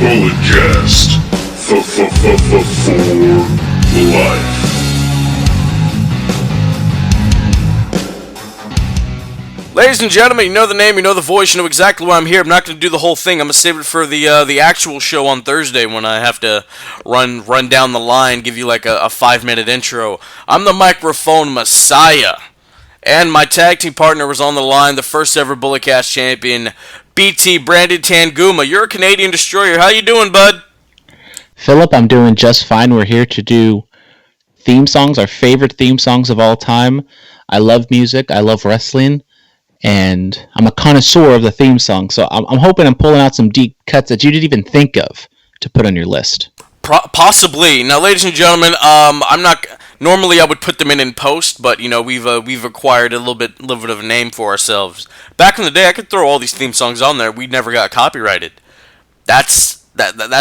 Polygast for life. Ladies and gentlemen, you know the name, you know the voice, you know exactly why I'm here. I'm not going to do the whole thing. I'm going to save it for the actual show on Thursday when I have to run down the line, give you like a 5-minute intro. I'm the microphone messiah. And my tag team partner was on the line, the first ever Bulletcast champion, BT Brandon Tanguma. You're a Canadian destroyer. How you doing, bud? Phillip, I'm doing just fine. We're here to do theme songs, our favorite theme songs of all time. I love music. I love wrestling. And I'm a connoisseur of the theme song. So I'm hoping I'm pulling out some deep cuts that you didn't even think of to put on your list. Possibly. Now, ladies and gentlemen, I'm not... Normally, I would put them in post, but you know we've acquired a little bit of a name for ourselves. Back in the day, I could throw all these theme songs on there. We never got copyrighted. That's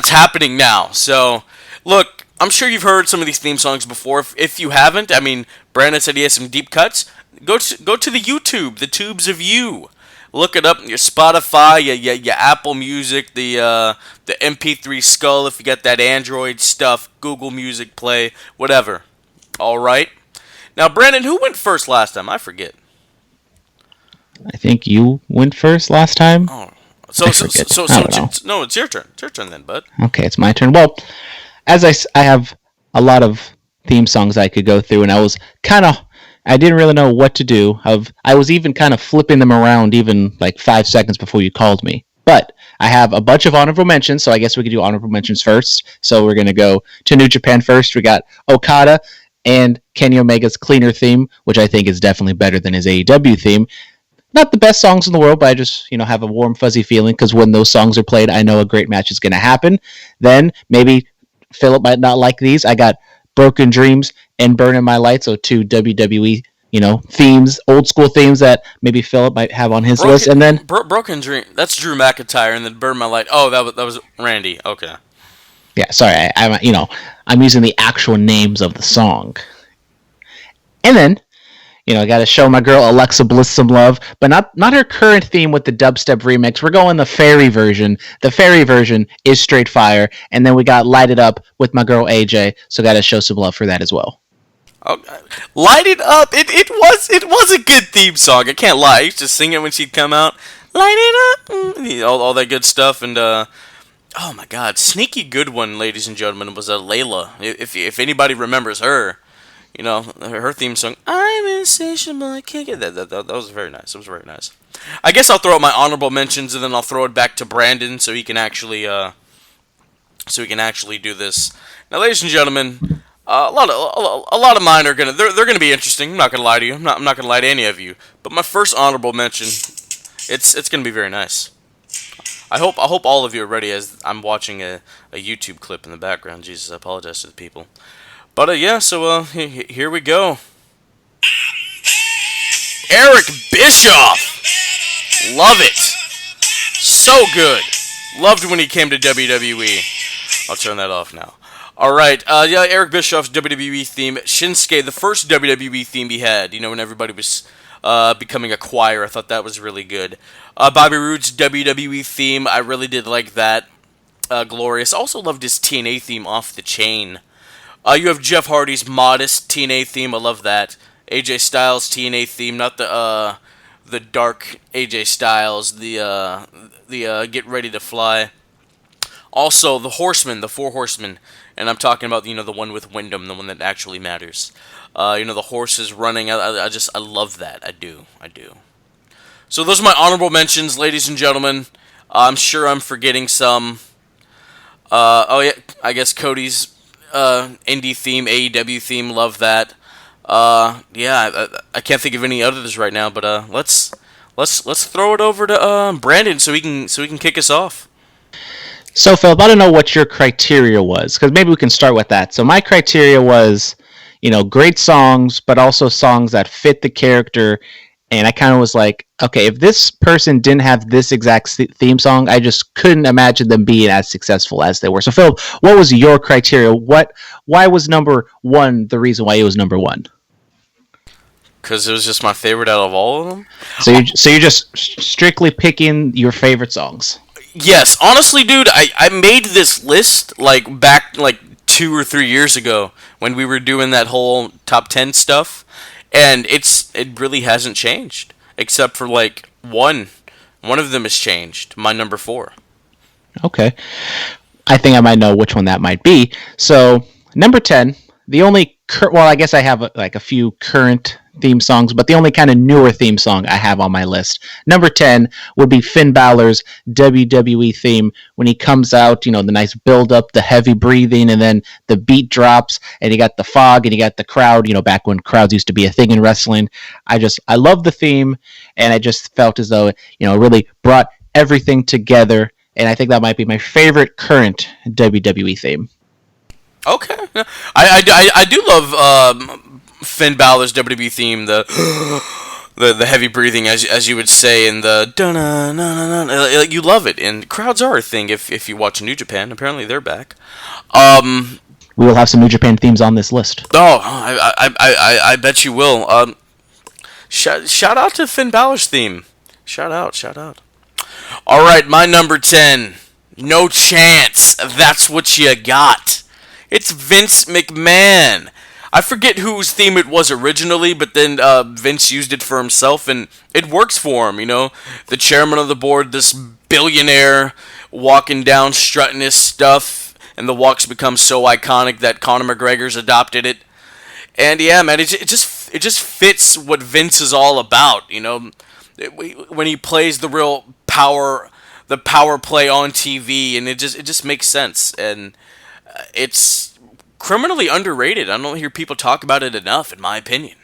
happening now. So, look, I'm sure you've heard some of these theme songs before. If you haven't, I mean, Brandon said he has some deep cuts. Go to the YouTube, the tubes of you. Look it up on your Spotify, your Apple Music, the MP3 Skull if you got that Android stuff, Google Music Play, whatever. All right. Now, Brandon, who went first last time? I forget. I think you went first last time. Oh, no, it's your turn. It's your turn then, bud. Okay, it's my turn. Well, as I have a lot of theme songs I could go through, and I didn't really know what to do. I was even kind of flipping them around even like 5 seconds before you called me. But I have a bunch of honorable mentions, so I guess we could do honorable mentions first. So we're going to go to New Japan first. We got Okada and Kenny Omega's Cleaner theme, which I think is definitely better than his AEW theme. Not the best songs in the world, but I just, have a warm, fuzzy feeling because when those songs are played, I know a great match is going to happen. Then maybe Phillip might not like these. I got Broken Dreams and Burning My Light, so two WWE, themes, old school themes that maybe Phillip might have on his list. And then Broken Dream, that's Drew McIntyre, and then Burn My Light. Oh, that was Randy. Okay. Yeah, sorry, I'm using the actual names of the song. And then, I got to show my girl Alexa Bliss some love, but not her current theme with the dubstep remix. We're going the fairy version. The fairy version is straight fire, and then we got Light It Up with my girl AJ, so got to show some love for that as well. Okay. Light It Up. It was a good theme song. I can't lie. I used to sing it when she'd come out. Light it up, all that good stuff, and oh my God, sneaky good one, ladies and gentlemen, was Layla. If anybody remembers her, her theme song, I'm insatiable, I can't get that. That was very nice. It was very nice. I guess I'll throw out my honorable mentions, and then I'll throw it back to Brandon so he can actually do this. Now, ladies and gentlemen, a lot of mine are they're gonna be interesting. I'm not gonna lie to you. I'm not gonna lie to any of you. But my first honorable mention, it's gonna be very nice. I hope all of you are ready as I'm watching a YouTube clip in the background. Jesus, I apologize to the people. But here we go. Eric Bischoff. Love it. So good. Loved when he came to WWE. I'll turn that off now. Alright, Eric Bischoff's WWE theme. Shinsuke, the first WWE theme he had, when everybody was becoming a choir. I thought that was really good. Bobby Roode's WWE theme, I really did like that. Glorious. Also loved his TNA theme, Off the Chain. You have Jeff Hardy's Modest TNA theme, I love that. AJ Styles TNA theme, not the dark AJ Styles, the Get Ready to Fly. Also, the Horsemen, the Four Horsemen, and I'm talking about, the one with Wyndham, the one that actually matters. The horses running, I love that, I do. So those are my honorable mentions, ladies and gentlemen. I'm sure I'm forgetting some. I guess Cody's indie theme, AEW theme, love that. I can't think of any others right now, but let's throw it over to Brandon so he can kick us off. So, Philip, I don't know what your criteria was, because maybe we can start with that. So my criteria was, great songs, but also songs that fit the character. And I kind of was like, okay, if this person didn't have this exact theme song, I just couldn't imagine them being as successful as they were. So, Philip, what was your criteria? Why was number one the reason why it was number one? because it was just my favorite out of all of them. So you're just strictly picking your favorite songs. Yes, honestly, dude, I made this list like back like 2 or 3 years ago when we were doing that whole top 10 stuff, and it really hasn't changed except for like one. One of them has changed. My number four. Okay. I think I might know which one that might be. So, number 10, the only well, I guess I have like a few current theme songs, but the only kind of newer theme song I have on my list. Number 10 would be Finn Balor's WWE theme when he comes out, the nice build up, the heavy breathing, and then the beat drops, and you got the fog, and you got the crowd, back when crowds used to be a thing in wrestling. I love the theme, and I just felt as though, it really brought everything together, and I think that might be my favorite current WWE theme. Okay, yeah. I do love Finn Balor's WWE theme, the heavy breathing, as you would say, and the dun na na na. You love it, and crowds are a thing. If you watch New Japan, apparently they're back. We will have some New Japan themes on this list. Oh, I bet you will. Shout out to Finn Balor's theme. Shout out. All right, my number 10. No chance. That's what you got. It's Vince McMahon. I forget whose theme it was originally, but then Vince used it for himself, and it works for him, The chairman of the board, this billionaire, walking down, strutting his stuff, and the walks become so iconic that Conor McGregor's adopted it. And yeah, man, it just fits what Vince is all about, when he plays the real the power play on TV, and it just makes sense, and it's criminally underrated. I don't hear people talk about it enough, in my opinion.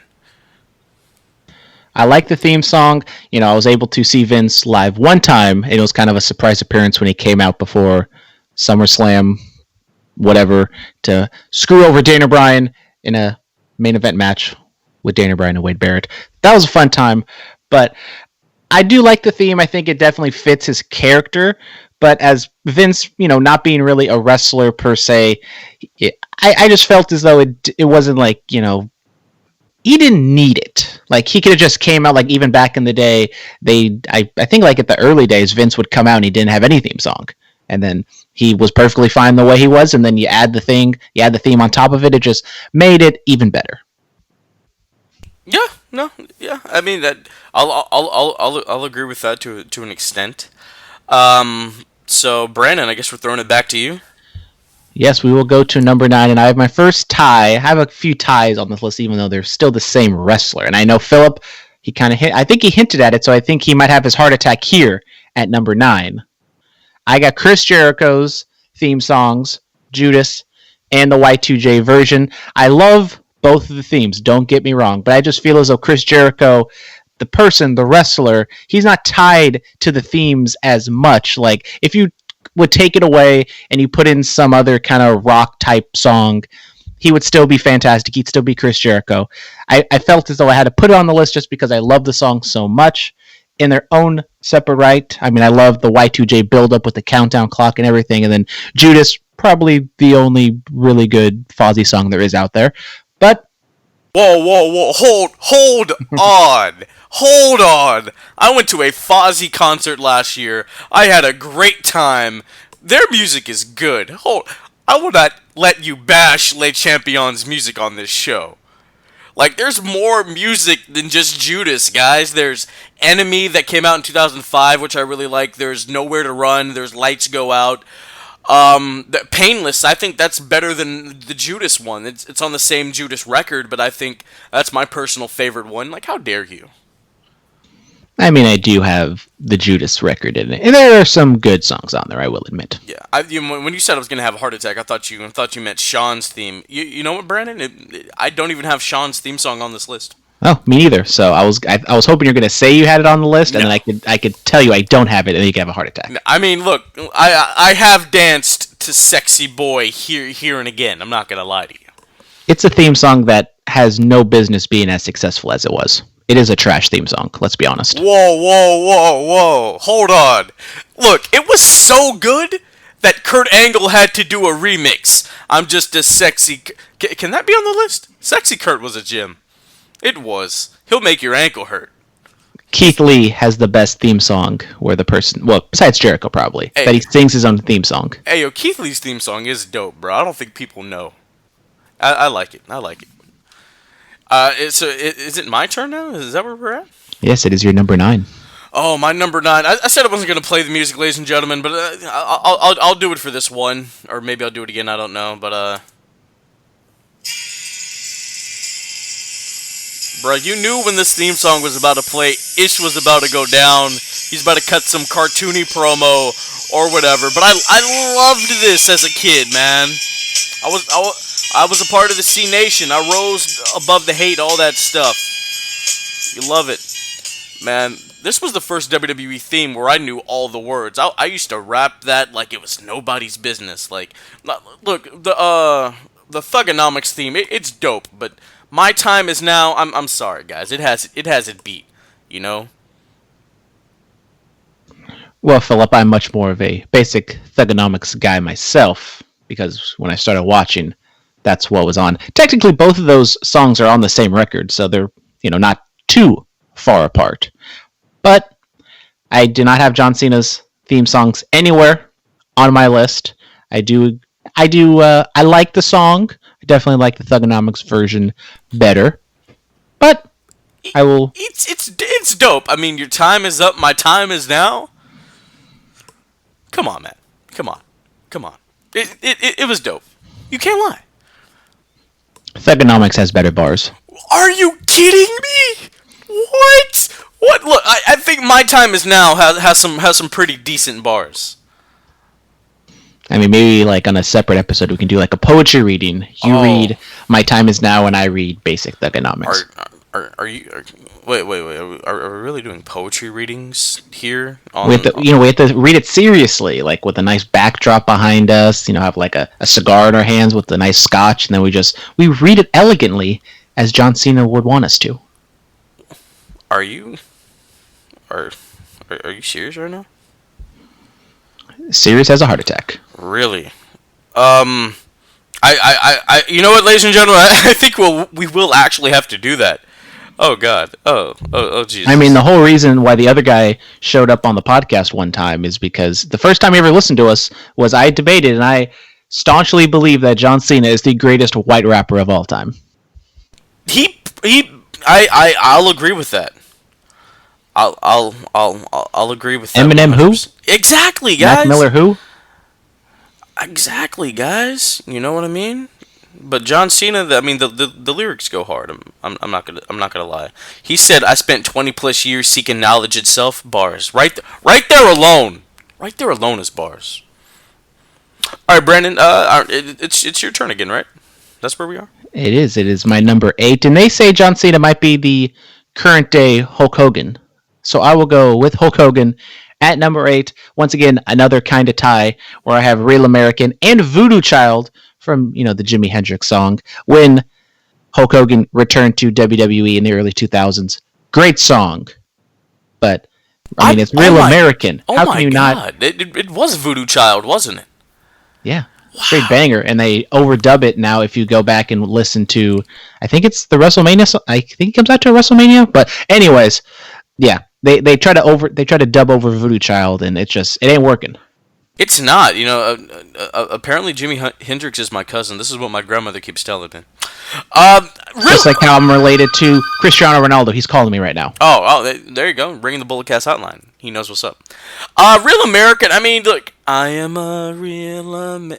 I like the theme song. I was able to see Vince live one time, and it was kind of a surprise appearance when he came out before SummerSlam, whatever, to screw over Dana Bryan in a main event match with Dana Bryan and Wade Barrett. That was a fun time, but I do like the theme. I think it definitely fits his character. But as Vince, not being really a wrestler per se, I just felt as though it wasn't like, he didn't need it. Like, he could have just came out, like, even back in the day, I think, like, at the early days, Vince would come out and he didn't have any theme song. And then he was perfectly fine the way he was, and then you add the theme on top of it, it just made it even better. Yeah, no, yeah. I mean that. I'll agree with that to an extent. So Brandon, I guess we're throwing it back to you. Yes, we will go to number 9, and I have my first tie. I have a few ties on this list, even though they're still the same wrestler. And I know Phillip, he kind of I think he hinted at it, so I think he might have his heart attack here at number 9. I got Chris Jericho's theme songs, Judas, and the Y2J version. I love both of the themes, don't get me wrong, but I just feel as though Chris Jericho, the person, the wrestler, he's not tied to the themes as much. Like, if you would take it away and you put in some other kind of rock type song, he would still be fantastic. He'd still be Chris Jericho. I felt as though I had to put it on the list just because I love the song so much in their own separate right. I mean, I love the Y2J build-up with the countdown clock and everything, and then Judas, probably the only really good Fozzy song there is out there. But whoa, hold on. Hold on. I went to a Fozzy concert last year. I had a great time. Their music is good. I will not let you bash Le Champion's music on this show. Like, there's more music than just Judas, guys. There's Enemy that came out in 2005, which I really like. There's Nowhere to Run. There's Lights Go Out. Painless, I think that's better than the Judas one. It's on the same Judas record, but I think that's my personal favorite one. Like, how dare you? I mean, I do have the Judas record in it, and there are some good songs on there, I will admit. Yeah, when you said I was going to have a heart attack, I thought you meant Sean's theme. You know what, Brandon? I don't even have Sean's theme song on this list. Oh, me neither. So I was hoping you're going to say you had it on the list, and then I could tell you I don't have it, and then you can have a heart attack. I mean, look, I have danced to "Sexy Boy" here and again. I'm not going to lie to you. It's a theme song that has no business being as successful as it was. It is a trash theme song, let's be honest. Whoa. Hold on. Look, it was so good that Kurt Angle had to do a remix. I'm just a sexy... Can that be on the list? Sexy Kurt was a gem. It was. He'll make your ankle hurt. Keith Lee has the best theme song where the person, well, besides Jericho probably, Hey. that he sings his own theme song. Hey, yo, Keith Lee's theme song is dope, bro. I don't think people know. I like it. I like it. Is it my turn now? Is that where we're at? Yes, it is your number 9. Oh, my number 9. I said I wasn't going to play the music, ladies and gentlemen, but I'll do it for this one. Or maybe I'll do it again, I don't know. But, bro, you knew when this theme song was about to play, Ish was about to go down. He's about to cut some cartoony promo or whatever. But I loved this as a kid, man. I was a part of the C Nation. I rose above the hate, all that stuff. You love it. Man, this was the first WWE theme where I knew all the words. I used to rap that like it was nobody's business. Like, look, the Thugonomics theme, it's dope, but My Time Is Now, I'm sorry, guys. It has it beat, you know? Well, Philip, I'm much more of a basic Thugonomics guy myself, because when I started watching, that's what was on. Technically, both of those songs are on the same record, so they're, not too far apart. But I do not have John Cena's theme songs anywhere on my list. I like the song. I definitely like the Thugonomics version better. But I will... It's dope. I mean, your time is up, my time is now. Come on, man. Come on. It was dope. You can't lie. Thugonomics has better bars. Are you kidding me? What? What? Look, I think My Time Is Now has some pretty decent bars. I mean, maybe like on a separate episode we can do like a poetry reading. You read My Time Is Now and I read basic Thugonomics. Are you? Wait. Are we really doing poetry readings here? We have to read it seriously, like with a nice backdrop behind us. Have like a cigar in our hands with a nice scotch, and then we read it elegantly as John Cena would want us to. Are you serious right now? Serious as a heart attack. Really? I you know what, ladies and gentlemen, I think we will actually have to do that. Oh God. Oh Jesus. I mean, the whole reason why the other guy showed up on the podcast one time is because the first time he ever listened to us was I debated, and I staunchly believe that John Cena is the greatest white rapper of all time. I'll agree with that. I'll agree with that. Eminem 100%. who? Exactly, guys. Mac Miller who? Exactly, guys. You know what I mean? But John Cena, the lyrics go hard. I'm not gonna lie. He said, "I spent 20+ years seeking knowledge itself." Bars, right there alone. Right there alone is bars. All right, Brandon. It's your turn again, right? That's where we are. It is. It is my number 8, and they say John Cena might be the current day Hulk Hogan. So I will go with Hulk Hogan at number 8. Once again, another kind of tie where I have Real American and Voodoo Child from, the Jimi Hendrix song when Hulk Hogan returned to WWE in the early 2000s. Great song. But, it's Real American. How can you not? It was Voodoo Child, wasn't it? Yeah. Wow. Straight banger. And they overdub it now if you go back and listen to, I think it's the WrestleMania song. I think it comes out to a WrestleMania. But anyways, yeah. They try to dub over Voodoo Child, and it ain't working. It's not. Apparently Jimi Hendrix is my cousin. This is what my grandmother keeps telling me. Just like how I'm related to Cristiano Ronaldo. He's calling me right now. Oh, there you go. Ringing the Bulletcast hotline. He knows what's up. Real American. Look, I am a real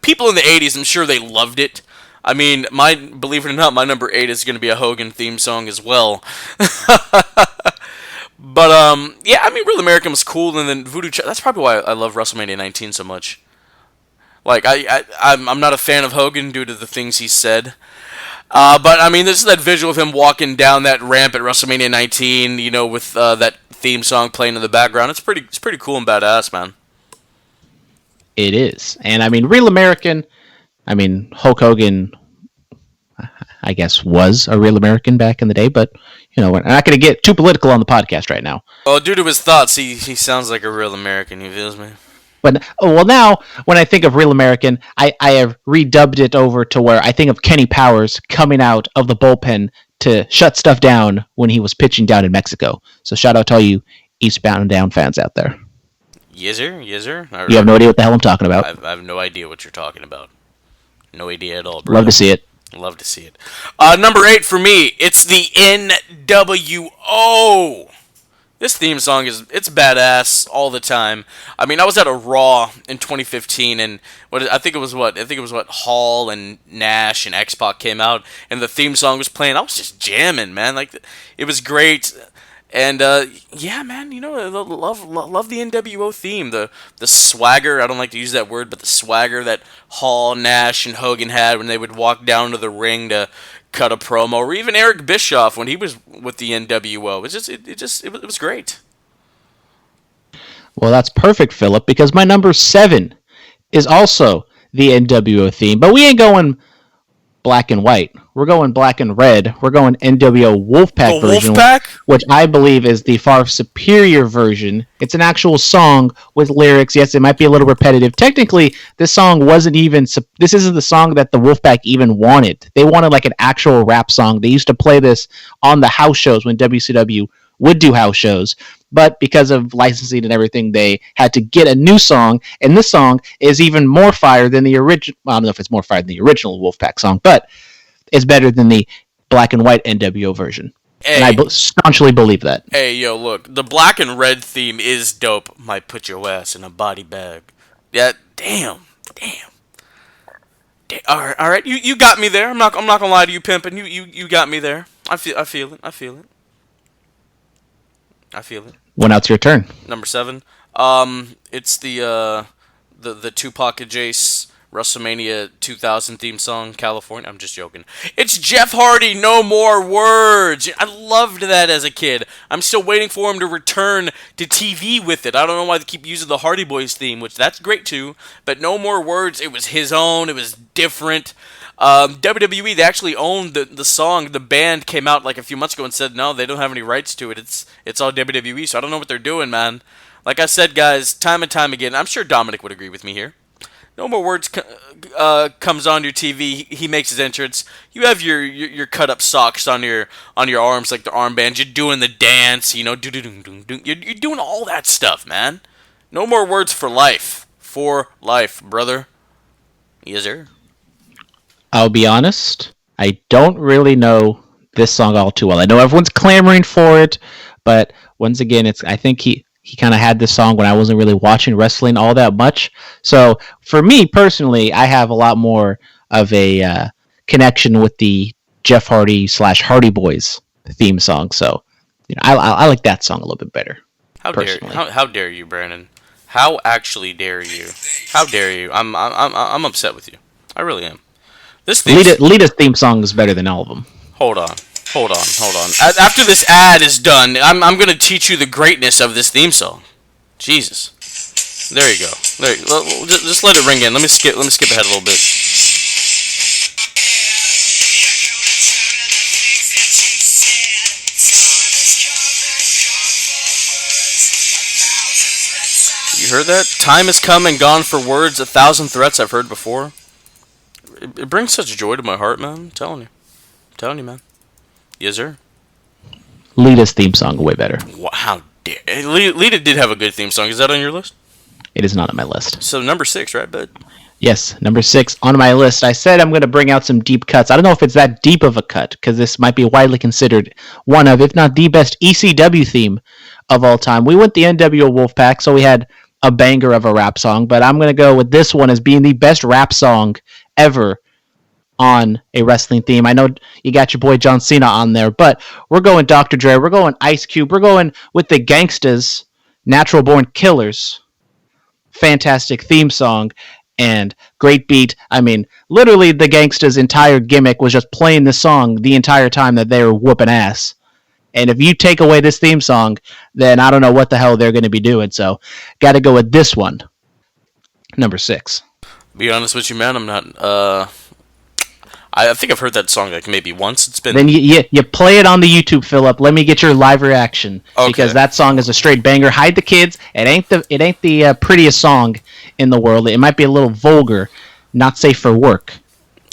people in the 80s, I'm sure they loved it. Believe it or not, my number 8 is going to be a Hogan theme song as well. But, Real American was cool, and then Voodoo Child, that's probably why I love WrestleMania 19 so much. Like, I'm not a fan of Hogan due to the things he said. But, this is that visual of him walking down that ramp at WrestleMania 19, with that theme song playing in the background. It's pretty cool and badass, man. It is. And, Real American, Hulk Hogan, I guess, was a real American back in the day, but, we're not going to get too political on the podcast right now. Well, due to his thoughts, he sounds like a real American, he feels me. But, now, when I think of Real American, I have redubbed it over to where I think of Kenny Powers coming out of the bullpen to shut stuff down when he was pitching down in Mexico. So shout out to all you Eastbound and Down fans out there. Yes, sir. Yes, sir. You have no idea what the hell I'm talking about. I have no idea what you're talking about. No idea at all, bro. Love to see it. Love to see it. Number 8 for me, it's the NWO. This theme song it's badass all the time. I mean, I was at a Raw in 2015, and I think it was what Hall and Nash and X-Pac came out, and the theme song was playing. I was just jamming, man. Like, it was great. And yeah, man, you know, love the NWO theme, the swagger. I don't like to use that word, but the swagger that Hall, Nash, and Hogan had when they would walk down to the ring to cut a promo, or even Eric Bischoff when he was with the NWO. It was great. Well, that's perfect, Phillip, because my number 7 is also the NWO theme, but we ain't going black and white. We're going black and red. We're going NWO Wolfpack version, which I believe is the far superior version. It's an actual song with lyrics. Yes, it might be a little repetitive. Technically, this song wasn't even... This isn't the song that the Wolfpack even wanted. They wanted like an actual rap song. They used to play this on the house shows when WCW would do house shows. But because of licensing and everything, they had to get a new song. And this song is even more fire than the original... Well, I don't know if it's more fire than the original Wolfpack song, but it's better than the black and white NWO version. Hey, and I staunchly believe that. Hey, yo, look. The black and red theme is dope. Might put your ass in a body bag. Yeah, damn. All right. You got me there. I'm not gonna lie to you, pimpin'. You got me there. I feel it. Well, now it's your turn. Number 7. It's the Tupac and Jace WrestleMania 2000 theme song, California. I'm just joking. It's Jeff Hardy, No More Words. I loved that as a kid. I'm still waiting for him to return to TV with it. I don't know why they keep using the Hardy Boys theme, which that's great too. But No More Words, it was his own. It was different. WWE, they actually owned the song. The band came out like a few months ago and said no, they don't have any rights to it. It's all WWE, so I don't know what they're doing, man. Like I said, guys, time and time again, I'm sure Dominic would agree with me here. No More Words comes on your TV. He makes his entrance. You have your cut up socks on your arms like the armbands. You're doing the dance, you know, you're doing all that stuff, man. No More Words for life, brother. Yes, sir. I'll be honest. I don't really know this song all too well. I know everyone's clamoring for it, but once again, I think he kind of had this song when I wasn't really watching wrestling all that much. So for me personally, I have a lot more of a connection with the Jeff Hardy / Hardy Boys theme song. So I like that song a little bit better. How dare you, Brandon? How actually dare you? How dare you? I'm upset with you. I really am. This Lita's theme song is better than all of them. Hold on. After this ad is done, I'm going to teach you the greatness of this theme song. Jesus. There you go. Just let it ring in. Let me skip ahead a little bit. You heard that? Time has come and gone for words, 1,000 threats I've heard before. It brings such joy to my heart, man. I'm telling you, man. Yes, sir. Lita's theme song way better. Wow, how dare... Lita did have a good theme song. Is that on your list? It is not on my list. So number 6, right, bud? Yes, number 6 on my list. I said I'm going to bring out some deep cuts. I don't know if it's that deep of a cut, because this might be widely considered one of, if not the best ECW theme of all time. We went the NWO Wolfpack, so we had a banger of a rap song, but I'm going to go with this one as being the best rap song ever on a wrestling theme. I know you got your boy John Cena on there, but we're going Dr. Dre, we're going Ice Cube, we're going with the Gangstas, Natural Born Killers. Fantastic theme song and great beat. I mean, literally the Gangstas' entire gimmick was just playing the song the entire time that they were whooping ass. And if you take away this theme song, then I don't know what the hell they're going to be doing. So, got to go with this one. Number 6. Be honest with you, man, I'm not... I think I've heard that song like maybe once. It's been... Then you play it on the YouTube, Phillip. Let me get your live reaction, okay. Because that song is a straight banger. Hide the kids. It ain't the prettiest song in the world. It might be a little vulgar, not safe for work,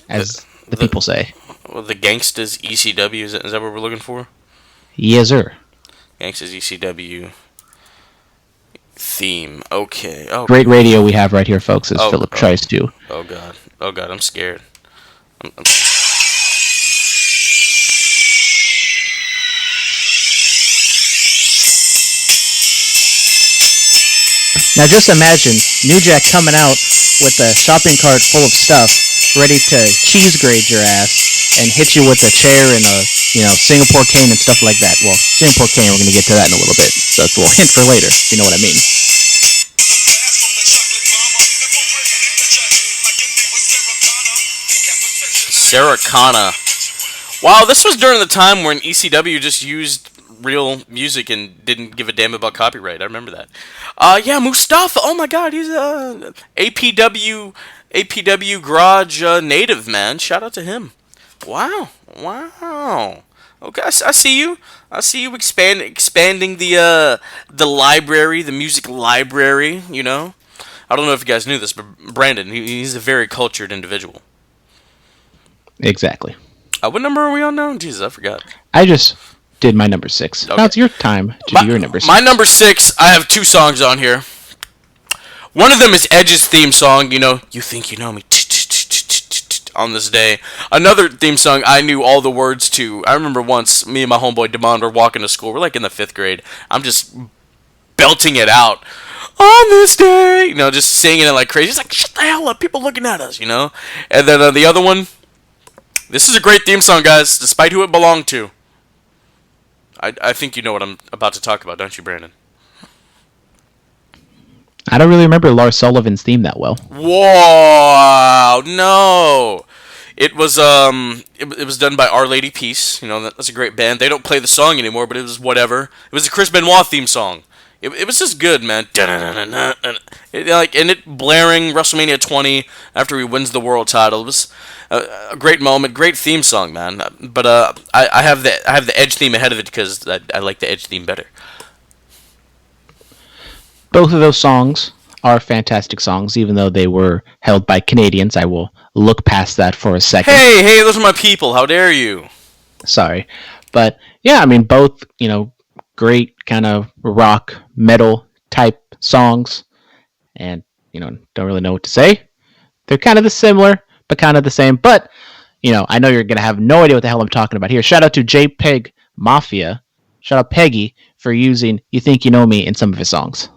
as the people say. the Gangsta's ECW. Is that what we're looking for? Yes, sir. Gangsta's ECW theme. Okay. Oh, Great radio we have right here, folks, as Phillip tries to. Oh god. Oh god. I'm scared. Now just imagine New Jack coming out with a shopping cart full of stuff, ready to cheese grade your ass and hit you with a chair and a Singapore cane and stuff like that. Well, Singapore cane, we're going to get to that in a little bit, so it's a little hint for later, if you know what I mean. Sarah Connor. Wow, this was during the time when ECW just used real music and didn't give a damn about copyright. I remember that. Yeah, Mustafa. Oh my God, he's a APW Garage native, man. Shout out to him. Wow. Okay, I see you. I see you expanding the library, the music library. You know, I don't know if you guys knew this, but Brandon, he's a very cultured individual. Exactly. What number are we on now? Jesus, I forgot. I just did my number 6. Okay. Now it's your time to do your number 6. My number 6, I have 2 songs on here. One of them is Edge's theme song, You Think You Know Me, on this day. Another theme song I knew all the words to. I remember once, me and my homeboy Demond were walking to school. We're like in the 5th grade. I'm just belting it out. On this day, just singing it like crazy. It's like, shut the hell up, people looking at us, And then the other one, this is a great theme song, guys, despite who it belonged to. I think you know what I'm about to talk about, don't you, Brandon? I don't really remember Lars Sullivan's theme that well. Whoa, no. It was it was done by Our Lady Peace. That's a great band. They don't play the song anymore, but it was whatever. It was a Chris Benoit theme song. It was just good, man. And it blaring WrestleMania 20 after he wins the world title. It was a great moment, great theme song, man. But I have the Edge theme ahead of it because I like the Edge theme better. Both of those songs are fantastic songs, even though they were held by Canadians. I will look past that for a second. Hey, those are my people. How dare you? Sorry, but yeah, I mean both. Great kind of rock metal type songs, and don't really know what to say. They're kind of similar, but kind of the same. But I know you're gonna have no idea what the hell I'm talking about here. Shout out to JPEG Mafia. Shout out Peggy for using "You Think You Know Me" in some of his songs.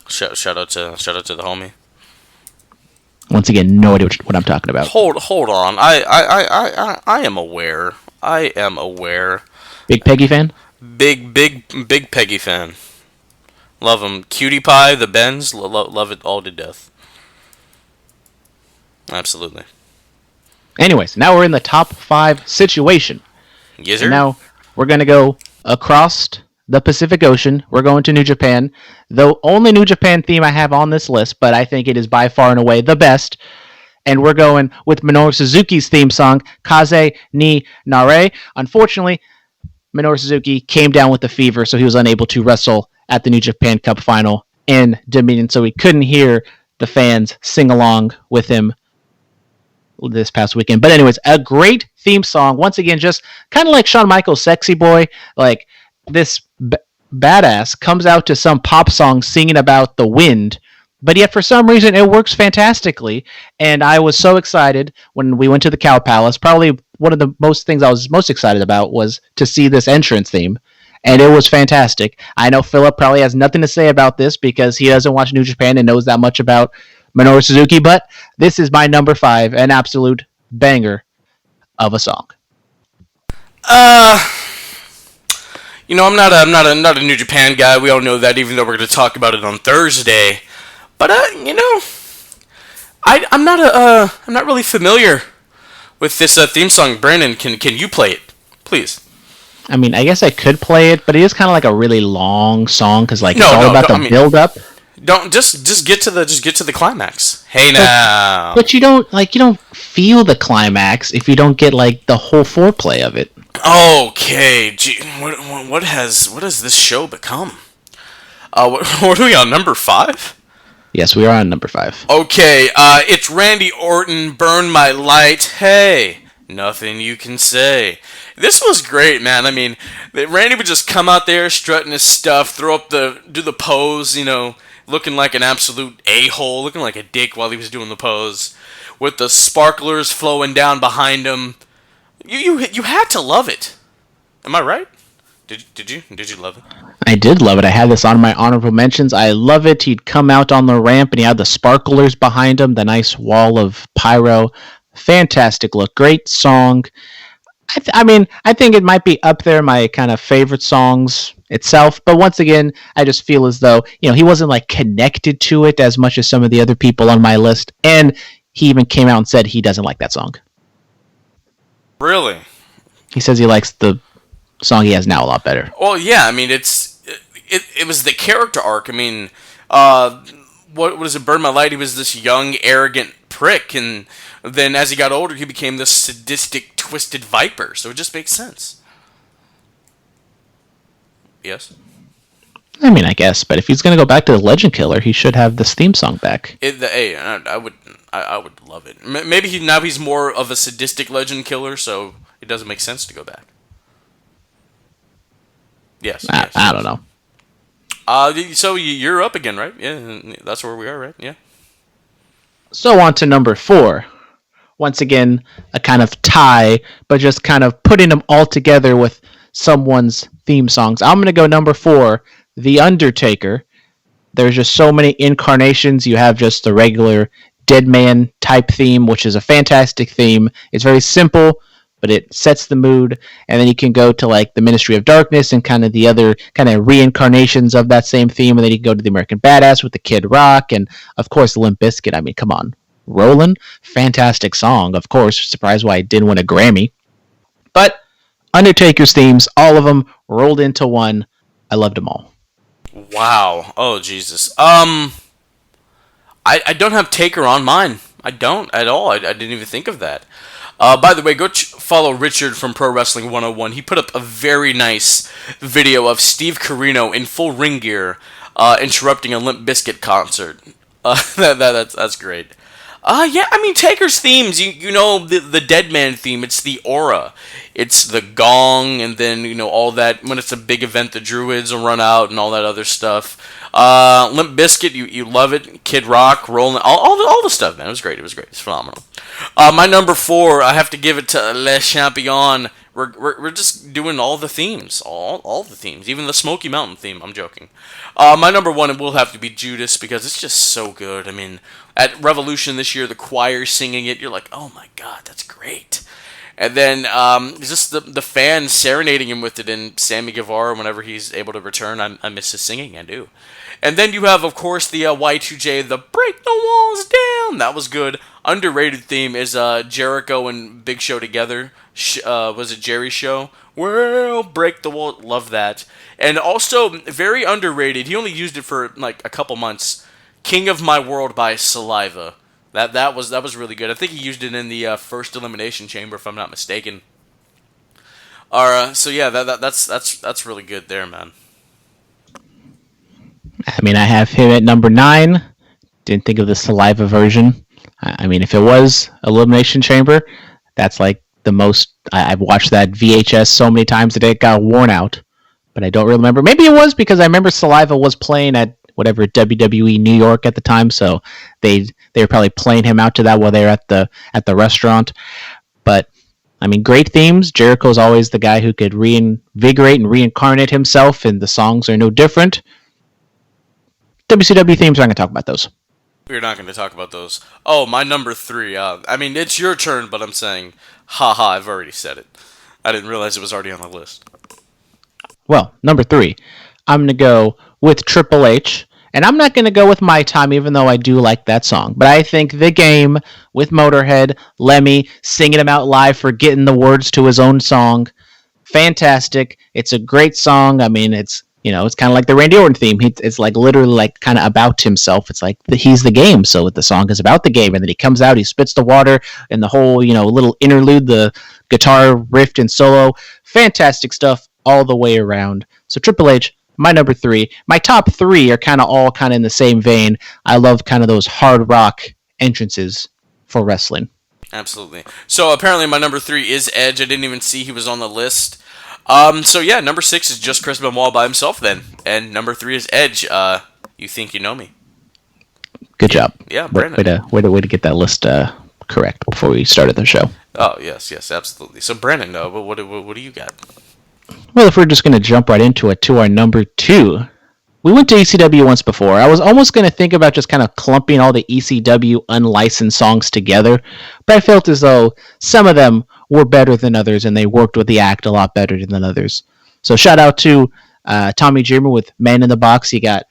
Shout out to the homie. Once again, no idea what I'm talking about. Hold on. I am aware. Big Peggy fan. Big Peggy fan. Love him. Cutie Pie, the Benz, love it all to death. Absolutely. Anyways, now we're in the top 5 situation. Yes, sir. And now we're going to go across the Pacific Ocean. We're going to New Japan. The only New Japan theme I have on this list, but I think it is by far and away the best. And we're going with Minoru Suzuki's theme song, Kaze ni Nare. Unfortunately, Minoru Suzuki came down with the fever, so he was unable to wrestle at the New Japan Cup final in Dominion, so we couldn't hear the fans sing along with him this past weekend. But anyways, a great theme song. Once again, just kind of like Shawn Michaels' Sexy Boy. Like, this badass comes out to some pop song singing about the wind, but yet for some reason it works fantastically. And I was so excited when we went to the Cow Palace. Probably one of the most things I was most excited about was to see this entrance theme, and it was fantastic. I know Phillip probably has nothing to say about this because he doesn't watch New Japan and knows that much about Minoru Suzuki, but this is my number 5, an absolute banger of a song. I'm not a New Japan guy. We all know that, even though we're going to talk about it on Thursday. But I'm not really familiar with this theme song. Brandon, can you play it, please? I mean, I guess I could play it, but it is kind of like a really long song because it's all about the build up. Don't just get to the climax. Hey now. But you don't feel the climax if you don't get the whole foreplay of it. Okay, gee, what has this show become? What are we on, number 5? Yes, we are on number 5. Okay, it's Randy Orton, Burn My Light. Hey, Nothing you can say. This was great, man. I mean, Randy would just come out there strutting his stuff, do the pose, looking like an absolute a-hole, looking like a dick while he was doing the pose, with the sparklers flowing down behind him. You had to love it. Am I right? Did you love it? I did love it. I had this on my honorable mentions. I love it. He'd come out on the ramp and he had the sparklers behind him, the nice wall of pyro. Fantastic look. Great song. I think it might be up there my kind of favorite songs itself. But once again, I just feel as though, he wasn't like connected to it as much as some of the other people on my list. And he even came out and said he doesn't like that song. Really? He says he likes the song he has now a lot better. Well, yeah. I mean, it was the character arc. I mean, what was it? Burn My Light. He was this young, arrogant prick, and then as he got older, he became this sadistic, twisted viper. So it just makes sense. Yes. I guess, but if he's going to go back to the Legend Killer, he should have this theme song back. I would love it. Maybe he's more of a sadistic Legend Killer, so it doesn't make sense to go back. Yes. I don't know. So you're up again, right? Yeah, that's where we are, right? Yeah. So on to number 4. Once again, a kind of tie, but just kind of putting them all together with someone's theme songs. I'm going to go number 4, The Undertaker. There's just so many incarnations. You have just the regular Dead Man type theme, which is a fantastic theme. It's very simple, but it sets the mood. And then you can go to like the Ministry of Darkness and kind of the other kind of reincarnations of that same theme. And then you can go to the American Badass with the Kid Rock and, of course, Limp Bizkit. I mean, come on. Rollin', fantastic song, of course. Surprised why it didn't win a Grammy. But Undertaker's themes, all of them rolled into one. I loved them all. Wow. Oh, Jesus. I don't have Taker on mine. I don't at all. I didn't even think of that. By the way, go follow Richard from Pro Wrestling 101. He put up a very nice video of Steve Corino in full ring gear interrupting a Limp Bizkit concert. That's great. Yeah, I mean, Taker's themes, you know, the Dead Man theme, it's the aura. It's the gong, and then, you know, all that, when it's a big event, the Druids will run out, and all that other stuff. Limp Bizkit, you love it. Kid Rock, rolling, all the stuff, man. It was great, it's phenomenal. My number 4, I have to give it to Le Champion. We're just doing all the themes, all the themes, even the Smoky Mountain theme. I'm joking. My number 1 will have to be Judas because it's just so good. I mean, at Revolution this year, the choir singing it, you're like, oh my god, that's great. And then just the fans serenading him with it, and Sammy Guevara whenever he's able to return. I miss his singing, I do. And then you have, of course, the Y2J, the Break the Walls Down. That was good. Underrated theme is Jericho and Big Show together. Was it Jerry's show? Well, Break the Wall. Love that. And also, very underrated. He only used it for like a couple months. King of My World by Saliva. That was really good. I think he used it in the first Elimination Chamber, if I'm not mistaken. So yeah, that's really good there, man. I mean, I have him at number 9. Didn't think of the Saliva version. I mean, if it was Elimination Chamber, that's like the most. I've watched that VHS so many times that it got worn out, but I don't really remember. Maybe it was because I remember Saliva was playing at whatever WWE New York at the time, so they were probably playing him out to that while they were at the restaurant. But I mean, great themes. Jericho's always the guy who could reinvigorate and reincarnate himself, and the songs are no different. WCW themes, we're not going to talk about those. We're not going to talk about those. Oh, my number 3. I mean, it's your turn, but I'm saying, haha, I've already said it. I didn't realize it was already on the list. Well, number 3, I'm going to go with Triple H. And I'm not going to go with My Time, even though I do like that song. But I think The Game with Motorhead, Lemmy, singing him out live, forgetting the words to his own song. Fantastic. It's a great song. I mean, it's kind of like the Randy Orton theme. It's like literally like kind of about himself. It's like he's the game. So the song is about the game. And then he comes out, he spits the water, and the whole, little interlude, the guitar riff and solo. Fantastic stuff all the way around. So Triple H, my number 3. My top 3 are kind of all in the same vein. I love kind of those hard rock entrances for wrestling. Absolutely. So apparently my number 3 is Edge. I didn't even see he was on the list. So yeah, number 6 is just Chris Benoit by himself then, and number 3 is Edge. You think you know me? Good job. Yeah, Brandon. Way to get that list correct before we started the show. Oh yes, absolutely. So Brandon, what do you got? Well, if we're just going to jump right into it, to our number 2. We went to ECW once before. I was almost going to think about just kind of clumping all the ECW unlicensed songs together, but I felt as though some of them were better than others, and they worked with the act a lot better than others. So shout out to Tommy Dreamer with Man in the Box. You got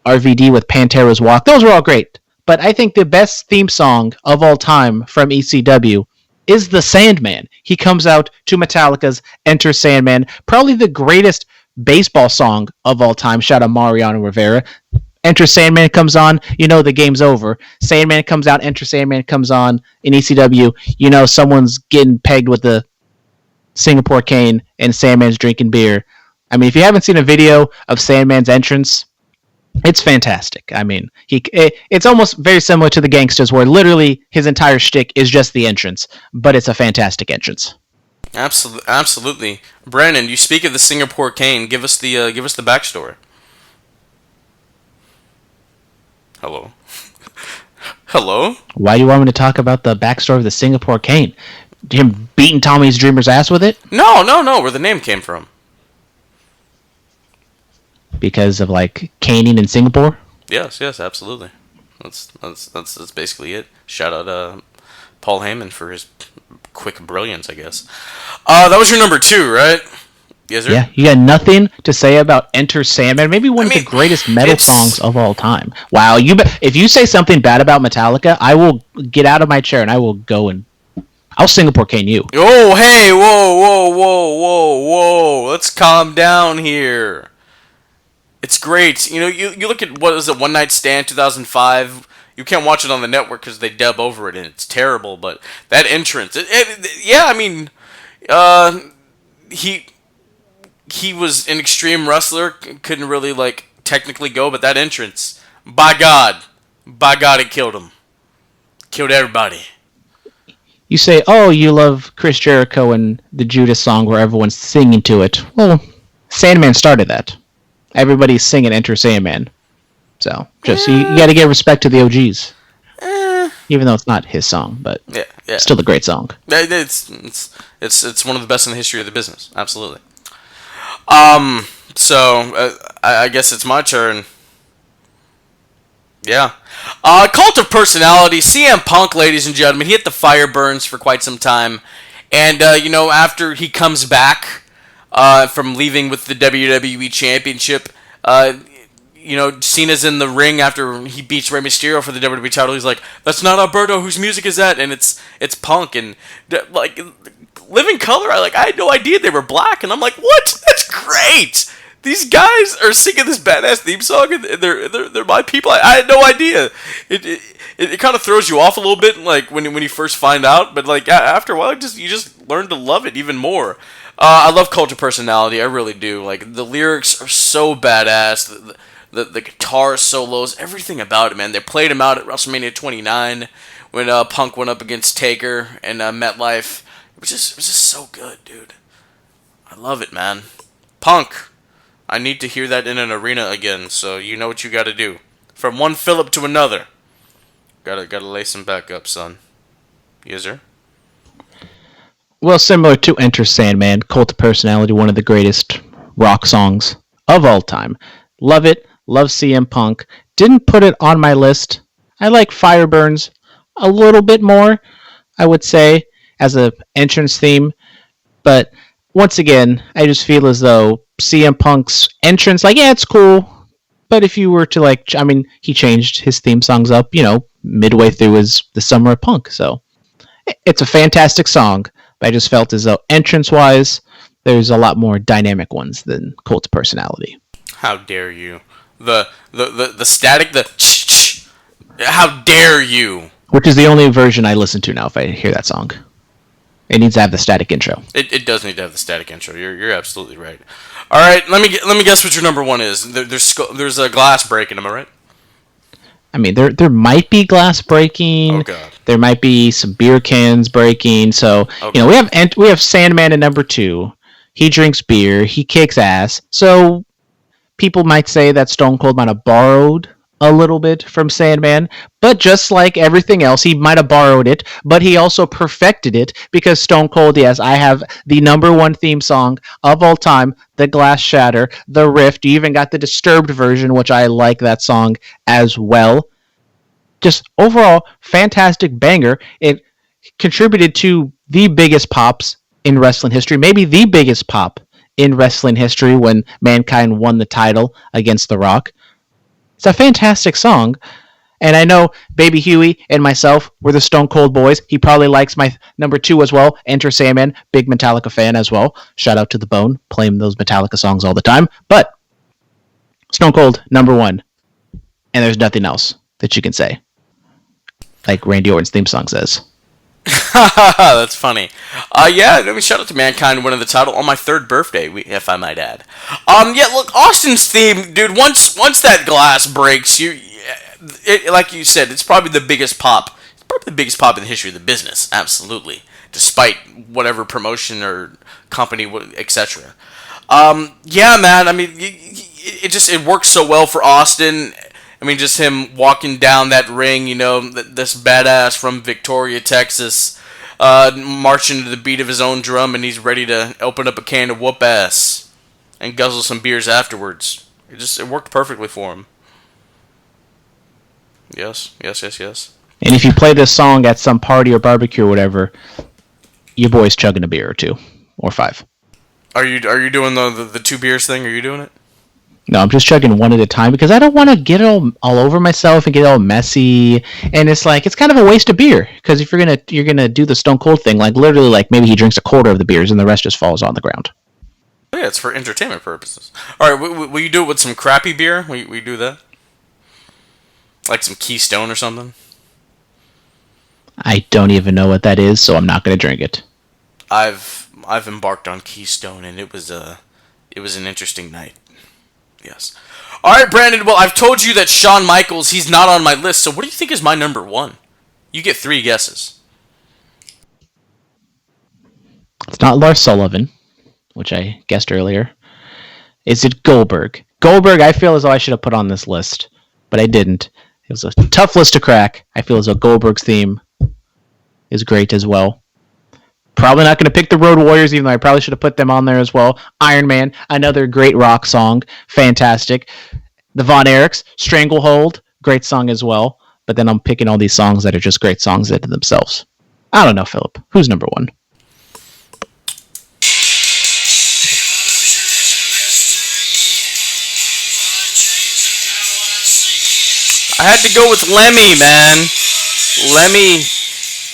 RVD with Pantera's Walk. Those were all great. But I think the best theme song of all time from ECW is The Sandman. He comes out to Metallica's Enter Sandman, probably the greatest baseball song of all time. Shout out Mariano Rivera. Enter Sandman comes on, you know the game's over. Sandman comes out, Enter Sandman comes on in ECW, you know someone's getting pegged with the Singapore cane and Sandman's drinking beer. I mean, if you haven't seen a video of Sandman's entrance, it's fantastic. I mean, it's almost very similar to the Gangsters, where literally his entire shtick is just the entrance, but it's a fantastic entrance. Absolutely. Brandon, you speak of the Singapore cane. Give us the backstory. Hello. Hello. Why do you want me to talk about the backstory of the Singapore cane? Him beating Tommy's Dreamer's ass with it? No. Where the name came from. Because of like caning in Singapore? Yes, absolutely. That's basically it. Shout out Paul Heyman for his quick brilliance, I guess. That was your number 2, right? Yes, sir? Yeah, you got nothing to say about Enter Sandman, maybe one of the greatest metal songs of all time. Wow, if you say something bad about Metallica, I will get out of my chair and I will go and I'll Singapore cane you. Oh, hey, whoa. Let's calm down here. It's great. You know, you look at, what is it, One Night Stand 2005. You can't watch it on the network because they dub over it and it's terrible. But that entrance, yeah, I mean, he was an extreme wrestler, couldn't really like technically go, but that entrance, by God, it killed him, killed everybody. You say, oh, you love Chris Jericho and the Judas song where everyone's singing to it. Well, Sandman started that. Everybody's singing Enter Sandman. So, just you got to give respect to the OGs. Even though it's not his song, but yeah. Still a great song. It's one of the best in the history of the business. Absolutely. So I guess it's my turn. Yeah. Cult of Personality, CM Punk, ladies and gentlemen. He hit the fire burns for quite some time. And, after he comes back from leaving with the WWE Championship, Cena's in the ring after he beats Rey Mysterio for the WWE title. He's like, that's not Alberto, whose music is that? And it's Punk. And, like, Living Color, I had no idea they were black. And I'm like, what? That's great! These guys are singing this badass theme song, and they're my people. I had no idea. It kind of throws you off a little bit, like when you first find out, but like after a while, you just learn to love it even more. I love Cult of Personality, I really do. Like the lyrics are so badass, the guitar solos, everything about it, man. They played him out at WrestleMania 29 when Punk went up against Taker and MetLife. It was just so good, dude. I love it, man. Punk. I need to hear that in an arena again, so you know what you gotta do. From one Phillip to another. Gotta lace him back up, son. Yes, sir? Well, similar to Enter Sandman, Cult of Personality, one of the greatest rock songs of all time. Love it. Love CM Punk. Didn't put it on my list. I like Fireburns a little bit more, I would say, as an entrance theme. But once again, I just feel as though CM Punk's entrance, it's cool. But if you were to he changed his theme songs up, midway through the Summer of Punk. So it's a fantastic song. But I just felt as though entrance-wise, there's a lot more dynamic ones than Cult of Personality. How dare you? The static, how dare you? Which is the only version I listen to now if I hear that song. It needs to have the static intro. It does need to have the static intro. You're absolutely right. All right, let me guess what your number 1 is. There's a glass breaking. Am I right? I mean, there might be glass Oh breaking. God. There might be some beer cans breaking. So Okay. we have Sandman at number 2. He drinks beer. He kicks ass. So people might say that Stone Cold might have borrowed a little bit from Sandman, but just like everything else, he might have borrowed it, but he also perfected it because Stone Cold, yes, I have the number 1 theme song of all time, The Glass Shatter, The Rift. You even got the Disturbed version, which I like that song as well. Just overall, fantastic banger. It contributed to the biggest pops in wrestling history, maybe the biggest pop in wrestling history when Mankind won the title against The Rock. It's a fantastic song. And I know Baby Huey and myself were the Stone Cold boys. He probably likes my number 2 as well. Enter Sandman, big Metallica fan as well. Shout out to The Bone, playing those Metallica songs all the time. But Stone Cold, number 1. And there's nothing else that you can say. Like Randy Orton's theme song says. That's funny. Yeah, I mean, shout out to Mankind winning the title on my 3rd birthday, if I might add. Yeah, look, Austin's theme, dude. Once that glass breaks, like you said, it's probably the biggest pop. It's probably the biggest pop in the history of the business. Absolutely, despite whatever promotion or company, etc. Yeah, man. I mean, it works so well for Austin. I mean, just him walking down that ring, this badass from Victoria, Texas, marching to the beat of his own drum, and he's ready to open up a can of whoop ass and guzzle some beers afterwards. It worked perfectly for him. Yes. And if you play this song at some party or barbecue or whatever, your boy's chugging a beer or 2 or 5. Are you doing the 2 beers thing? Are you doing it? No, I'm just chugging one at a time because I don't want to get it all over myself and get all messy. And it's kind of a waste of beer because if you're gonna do the Stone Cold thing, like literally, like maybe he drinks a quarter of the beers and the rest just falls on the ground. Oh, yeah, it's for entertainment purposes. All right, will you do it with some crappy beer? Will you do that? Like some Keystone or something? I don't even know what that is, so I'm not gonna drink it. I've embarked on Keystone, and it was an interesting night. Yes. All right, Brandon. Well, I've told you that Shawn Michaels, he's not on my list. So what do you think is my number 1? You get 3 guesses. It's not Lars Sullivan, which I guessed earlier. Is it Goldberg? Goldberg, I feel as though I should have put on this list, but I didn't. It was a tough list to crack. I feel as though Goldberg's theme is great as well. Probably not going to pick the Road Warriors, even though I probably should have put them on there as well. Iron Man, another great rock song. Fantastic. The Von Erichs, Stranglehold, great song as well. But then I'm picking all these songs that are just great songs into themselves. I don't know, Phillip. Who's number 1? I had to go with Lemmy, man. Lemmy,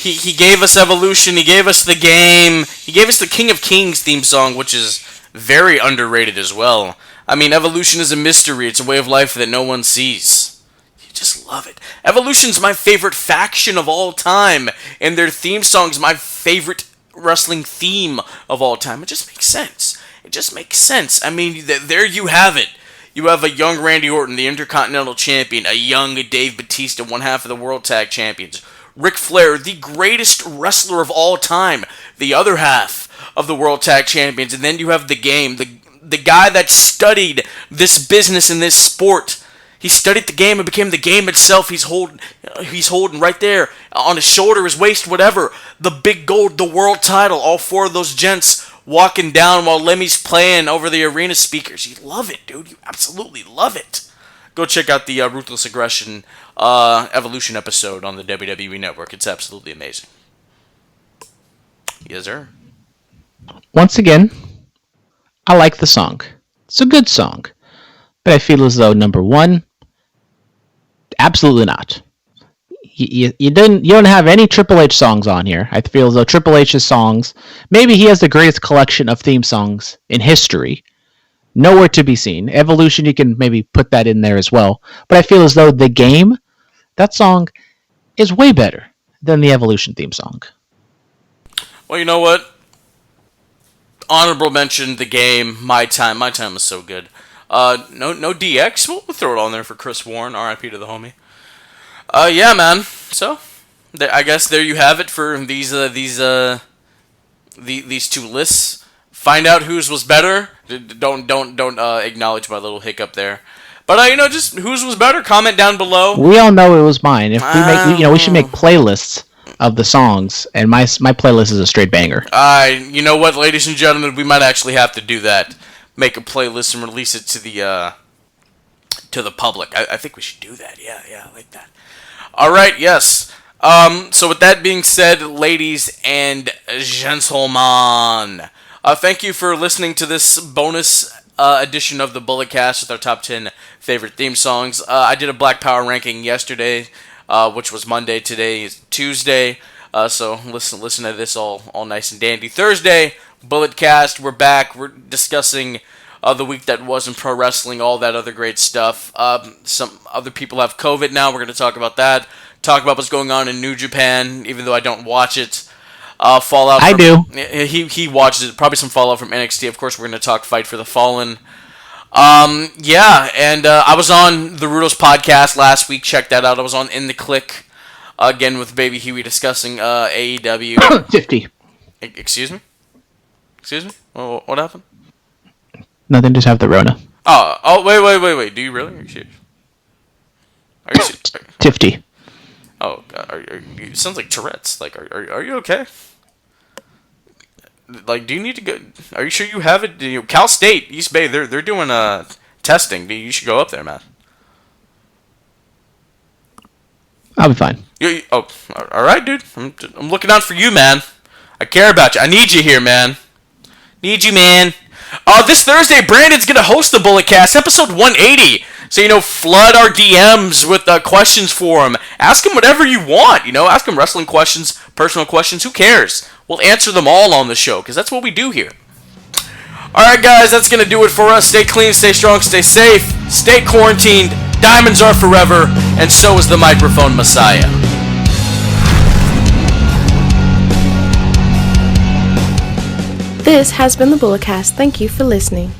he gave us Evolution. He gave us the game. He gave us the King of Kings theme song, which is very underrated as well. I mean, Evolution is a mystery. It's a way of life that no one sees. You just love it. Evolution's my favorite faction of all time, and their theme song's my favorite wrestling theme of all time. It just makes sense. It just makes sense. I mean, there you have it. You have a young Randy Orton, the Intercontinental Champion, a young Dave Batista, one half of the World Tag Champions. Ric Flair, the greatest wrestler of all time, the other half of the World Tag Champions. And then you have the game, the guy that studied this business and this sport. He studied the game and became the game itself. He's holding right there on his shoulder, his waist, whatever. The big gold, the world title. All 4 of those gents walking down while Lemmy's playing over the arena speakers. You love it, dude. You absolutely love it. Go check out the Ruthless Aggression Evolution episode on the WWE Network. It's absolutely amazing. Yes, sir. Once again, I like the song. It's a good song. But I feel as though number 1, absolutely not. You don't have any Triple H songs on here. I feel as though Triple H's songs, maybe he has the greatest collection of theme songs in history. Nowhere to be seen. Evolution, you can maybe put that in there as well. But I feel as though the game, that song is way better than the Evolution theme song. Well, you know what? Honorable mention, the game, My Time. My Time was so good. No DX. We'll throw it on there for Chris Warren. R.I.P. to the homie. Yeah, man. So, I guess there you have it for these two lists. Find out whose was better. Don't acknowledge my little hiccup there. But just whose was better. Comment down below. We all know it was mine. If we make, we should make playlists of the songs, and my playlist is a straight banger. You know what, ladies and gentlemen, we might actually have to do that. Make a playlist and release it to the public. I think we should do that. Yeah, I like that. All right, yes. So with that being said, ladies and gentlemen, thank you for listening to this bonus edition of the Bulletcast with our top 10 favorite theme songs. I did a Black Power ranking yesterday, which was Monday. Today is Tuesday. So listen to this all nice and dandy. Thursday, Bulletcast. We're back. We're discussing the week that was in pro wrestling, all that other great stuff. Some other people have COVID now. We're going to talk about that. Talk about what's going on in New Japan, even though I don't watch it. Fallout. I do. He watches it. Probably some fallout from NXT. Of course, we're going to talk Fight for the Fallen. And I was on the Rudos podcast last week. Check that out. I was on In the Click again with Baby Huey discussing AEW. 50. Excuse me? What happened? Nothing, just have the Rona. Oh, wait. Do you really? Are you serious? Are you serious? 50. Oh, God. It sounds like Tourette's. Like, are you okay? Like, do you need to go? Are you sure you have it? Cal State, East Bay, they're doing testing. You should go up there, man. I'll be fine. All right, dude. I'm looking out for you, man. I care about you. I need you here, man. Need you, man. This Thursday, Brandon's going to host the Bulletcast, episode 180. So, flood our DMs with questions for him. Ask him whatever you want, Ask him wrestling questions, personal questions. Who cares? We'll answer them all on the show, because that's what we do here. Alright, guys, that's going to do it for us. Stay clean, stay strong, stay safe, stay quarantined. Diamonds are forever, and so is the microphone messiah. This has been the Bulletcast. Thank you for listening.